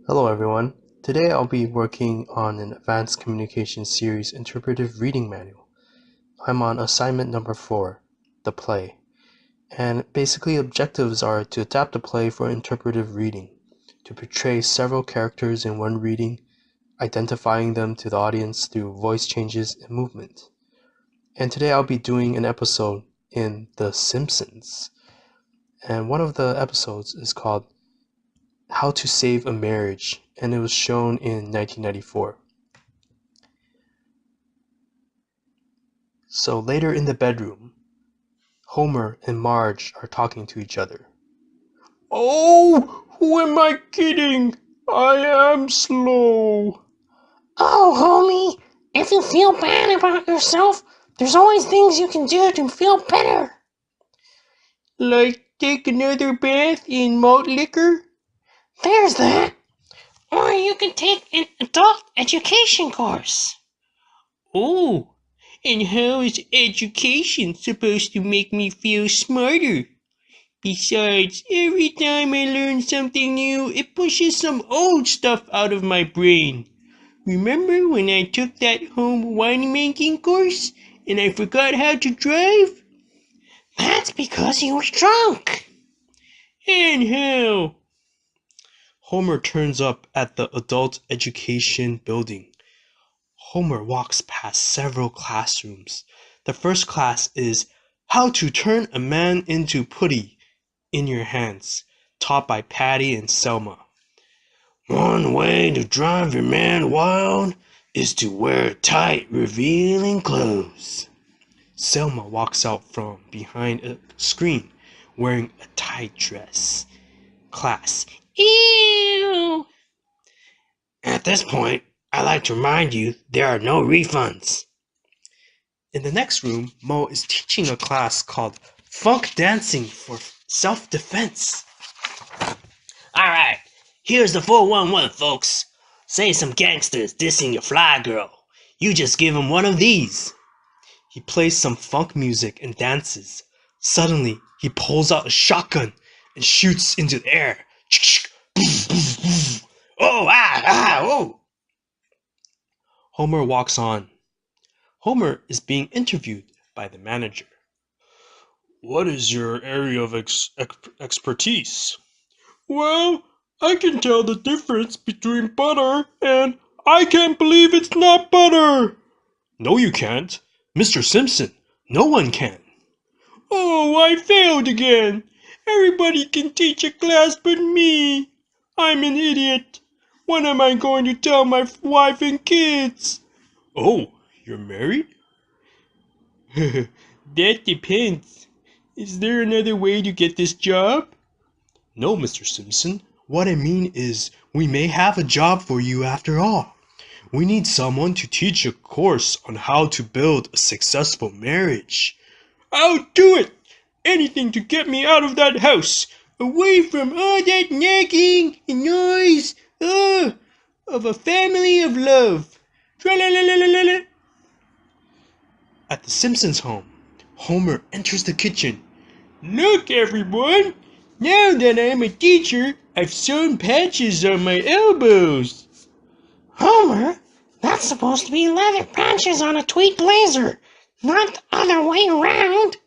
Hello everyone. Today I'll be working on an advanced communication series interpretive reading manual. I'm on assignment number 4, the play. And basically objectives are to adapt the play for interpretive reading, to portray several characters in one reading, identifying them to the audience through voice changes and movement. And today I'll be doing an episode in The Simpsons. And one of the episodes is called How to Save a Marriage, and it was shown in 1994. So later in the bedroom, Homer and Marge are talking to each other. Oh, who am I kidding? I am slow. Oh, homie, if you feel bad about yourself, there's always things you can do to feel better. Like take another bath in malt liquor? There's that. Or you can take an adult education course. Oh, and how is education supposed to make me feel smarter? Besides, every time I learn something new, it pushes some old stuff out of my brain. Remember when I took that home winemaking course and I forgot how to drive? That's because you were drunk. And how? Homer turns up at the adult education building. Homer walks past several classrooms. The first class is How to Turn a Man into Putty in Your Hands, taught by Patty and Selma. One way to drive your man wild is to wear tight, revealing clothes. Selma walks out from behind a screen wearing a tight dress. Class. Ew. At this point, I'd like to remind you there are no refunds. In the next room, Mo is teaching a class called Funk Dancing for Self-Defense. Alright, here's the 411, folks. Say some gangsters dissing your fly girl. You just give them one of these. He plays some funk music and dances. Suddenly, he pulls out a shotgun and shoots into the air. Oh, oh! Homer walks on. Homer is being interviewed by the manager. What is your area of expertise? Well, I can tell the difference between butter and I can't believe it's not butter. No, you can't. Mr. Simpson, no one can. Oh, I failed again. Everybody can teach a class but me. I'm an idiot. When am I going to tell my wife and kids? Oh, you're married? That depends. Is there another way to get this job? No, Mr. Simpson. What I mean is, we may have a job for you after all. We need someone to teach a course on how to build a successful marriage. I'll do it! Anything to get me out of that house, away from all that nagging and noise, of a family of love. Tra-la-la-la-la-la. At the Simpsons home, Homer enters the kitchen. Look, everyone! Now that I'm a teacher, I've sewn patches on my elbows. Homer, that's supposed to be leather patches on a tweed blazer, not the other way around.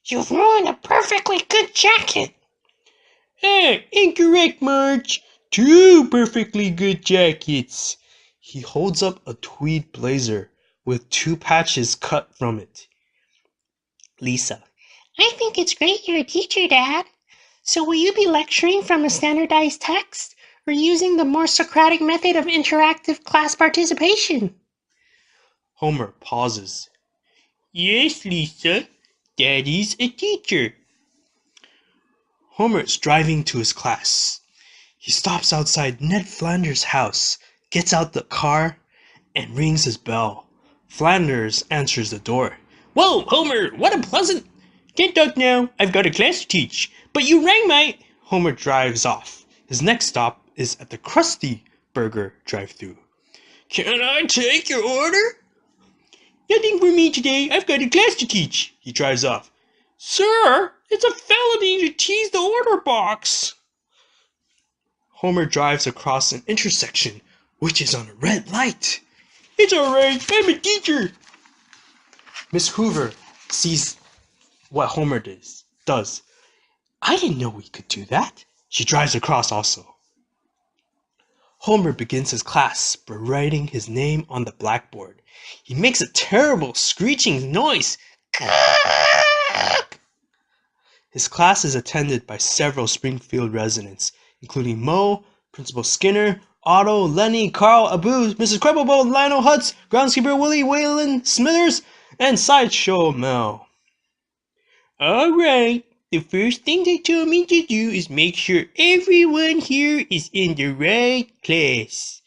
You've ruined a perfectly good jacket. Incorrect, Marge. 2 perfectly good jackets. He holds up a tweed blazer with 2 patches cut from it. Lisa, I think it's great you're a teacher, Dad. So will you be lecturing from a standardized text or using the more Socratic method of interactive class participation? Homer pauses. Yes, Lisa. Daddy's a teacher. Homer is driving to his class. He stops outside Ned Flanders' house, gets out the car, and rings his bell. Flanders answers the door. Whoa, Homer, what a pleasant... Can't talk now, I've got a class to teach. But you rang my... Homer drives off. His next stop is at the Krusty Burger drive-thru. Can I take your order? Nothing for me today, I've got a class to teach. He drives off. Sir, it's a felony to tease the order box. Homer drives across an intersection, which is on a red light. It's alright, I'm a teacher. Miss Hoover sees what Homer does. I didn't know we could do that. She drives across also. Homer begins his class by writing his name on the blackboard. He makes a terrible screeching noise. His class is attended by several Springfield residents, including Moe, Principal Skinner, Otto, Lenny, Carl, Abu, Mrs. Crabblebolt, Lionel Hutz, Groundskeeper Willie, Whalen, Smithers, and Sideshow Mel. Alright, the first thing they told me to do is make sure everyone here is in the right class.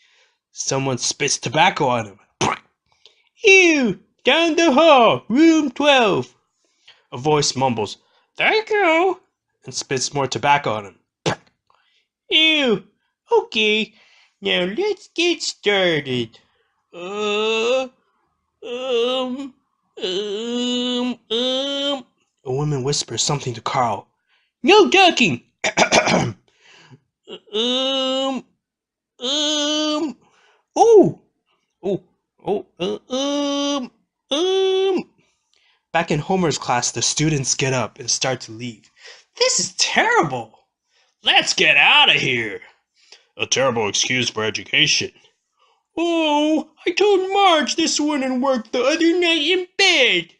Someone spits tobacco on him. Ew! Down the hall, room 12. A voice mumbles, "Thank you," and spits more tobacco on him. Ew! Okay, now let's get started. A woman whispers something to Carl. No talking! Back in Homer's class, the students get up and start to leave. This is terrible! Let's get out of here! A terrible excuse for education. Oh, I told Marge this wouldn't work the other night in bed.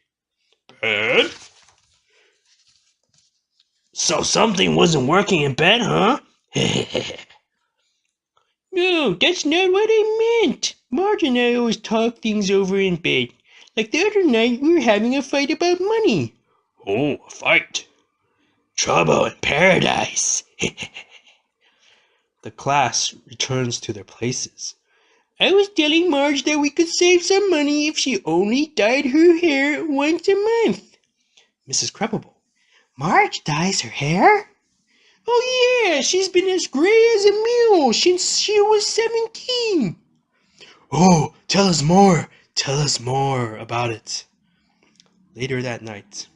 Bed? So something wasn't working in bed, huh? No, that's not what I meant. Marge and I always talk things over in bed. Like the other night, we were having a fight about money. Oh, a fight. Trouble in paradise. The class returns to their places. I was telling Marge that we could save some money if she only dyed her hair once a month. Mrs. Crabblebolt. Marge dyes her hair? Oh yeah, she's been as gray as a mule since she was 17. Oh, tell us more. Tell us more about it. Later that night.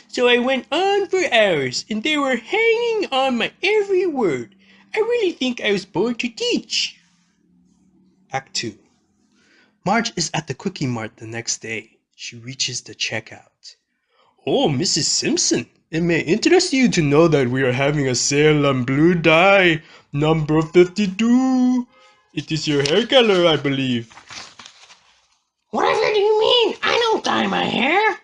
So I went on for hours, and they were hanging on my every word. I really think I was born to teach. Act 2. Marge is at the Quickie Mart the next day. She reaches the checkout. Oh, Mrs. Simpson, it may interest you to know that we are having a sale on blue dye, number 52. It is your hair color, I believe. Whatever do you mean? I don't dye my hair.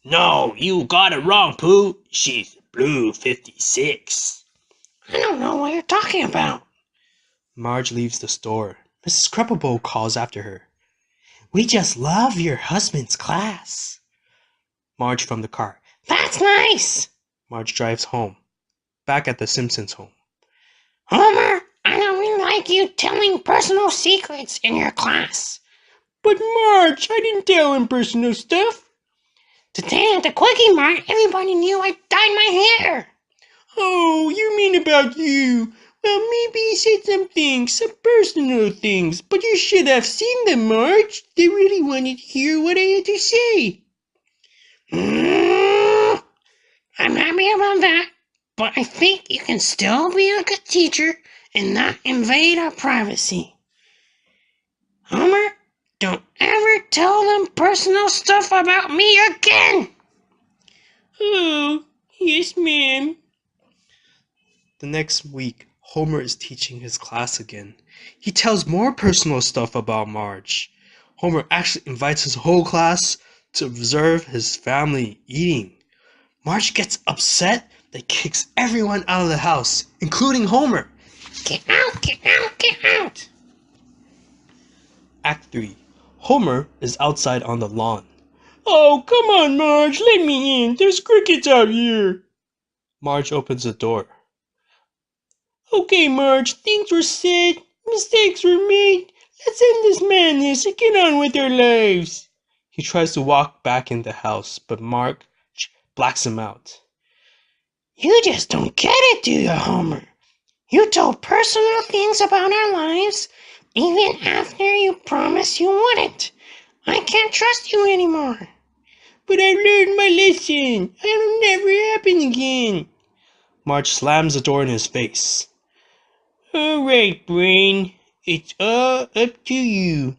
No, you got it wrong, Pooh. She's blue 56. I don't know what you're talking about. Marge leaves the store. Mrs. Crabblebolt calls after her. We just love your husband's class. Marge from the car. That's nice. Marge drives home. Back at the Simpsons home. Homer, I don't really like you telling personal secrets in your class. But Marge, I didn't tell him personal stuff. Today at the Quickie Mart, everybody knew I dyed my hair. Oh, you mean about you. Well, maybe he said some things, some personal things, but you should have seen them, Marge. They really wanted to hear what I had to say. I'm happy about that, but I think you can still be a good teacher and not invade our privacy. Homer, don't ever tell them personal stuff about me again. Oh, yes, ma'am. The next week, Homer is teaching his class again. He tells more personal stuff about Marge. Homer actually invites his whole class to observe his family eating. Marge gets upset that kicks everyone out of the house, including Homer. Get out, get out, get out. Act 3. Homer is outside on the lawn. Oh, come on, Marge, let me in. There's crickets out here. Marge opens the door. Okay, Marge, things were said, mistakes were made. Let's end this madness and get on with our lives. He tries to walk back in the house, but Marge blacks him out. You just don't get it, do you, Homer? You told personal things about our lives, even after you promised you wouldn't. I can't trust you anymore. But I learned my lesson. It'll never happen again. Marge slams the door in his face. Alright, Brain. It's all up to you.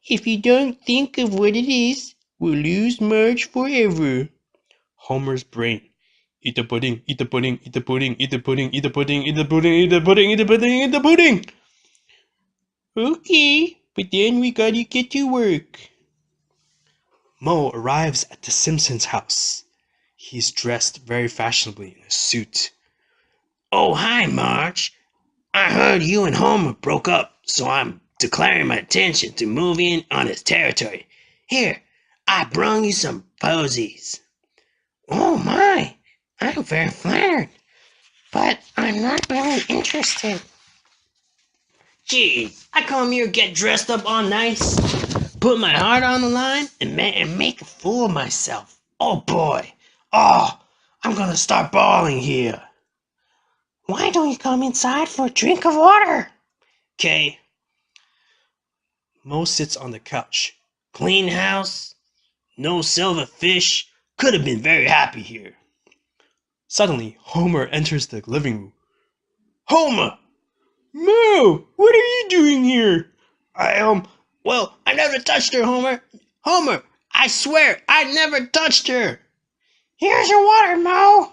If you don't think of what it is, we'll lose Marge forever. Homer's brain. Eat the pudding, eat the pudding, eat the pudding, eat the pudding, eat the pudding, eat the pudding, eat the pudding, eat the pudding, eat the pudding. Okay, but then we gotta get to work. Moe arrives at the Simpsons' house. He's dressed very fashionably in a suit. Oh, hi, Marge. I heard you and Homer broke up, so I'm declaring my intention to move in on his territory. Here, I brung you some posies. Oh my, I'm very flattered, but I'm not really interested. Gee, I come here get dressed up all nice, put my heart on the line, and make a fool of myself. Oh boy. Oh, I'm gonna start bawling here. Why don't you come inside for a drink of water? Okay. Moe sits on the couch. Clean house, no silver fish. Could have been very happy here. Suddenly, Homer enters the living room. Homer! Moe, what are you doing here? Well, I never touched her, Homer. Homer, I swear, I never touched her. Here's your water, Moe.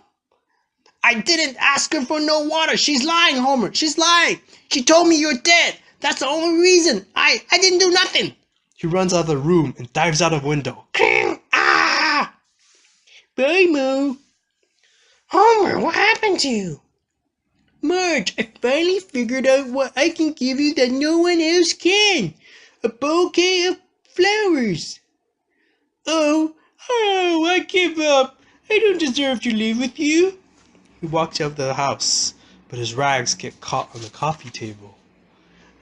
I didn't ask her for no water. She's lying, Homer. She's lying. She told me you're dead. That's the only reason. I didn't do nothing. He runs out of the room and dives out of the window. Ah! Bye, Moe. Homer, what happened to you? Marge, I finally figured out what I can give you that no one else can. A bouquet of flowers. Oh, I give up. I don't deserve to live with you. He walks out of the house, but his rags get caught on the coffee table.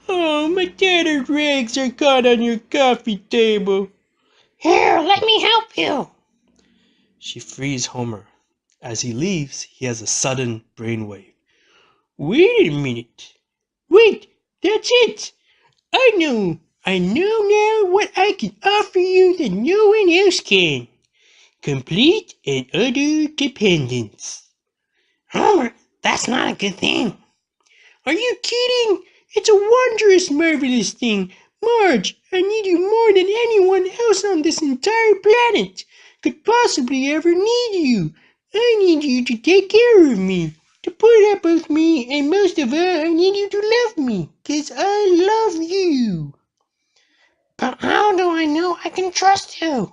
Oh, my tattered rags are caught on your coffee table. Here, let me help you. She frees Homer. As he leaves, he has a sudden brainwave. Wait a minute. Wait, that's it. I know now what I can offer you that no one else can. Complete and utter dependence. Homer, that's not a good thing. Are you kidding? It's a wondrous, marvelous thing. Marge, I need you more than anyone else on this entire planet could possibly ever need you. I need you to take care of me, to put up with me, and most of all, I need you to love me, 'cause I love you. But how do I know I can trust you?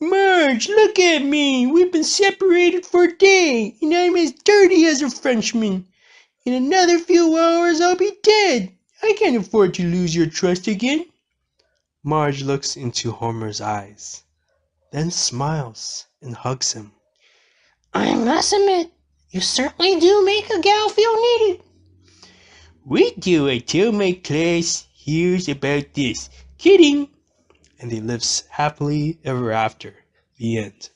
Marge, look at me. We've been separated for a day, and I'm as dirty as a Frenchman. In another few hours, I'll be dead. I can't afford to lose your trust again. Marge looks into Homer's eyes, then smiles and hugs him. I must admit, you certainly do make a gal feel needed. Wait till I tell my class hears about this. Kidding. And they live happily ever after. The end.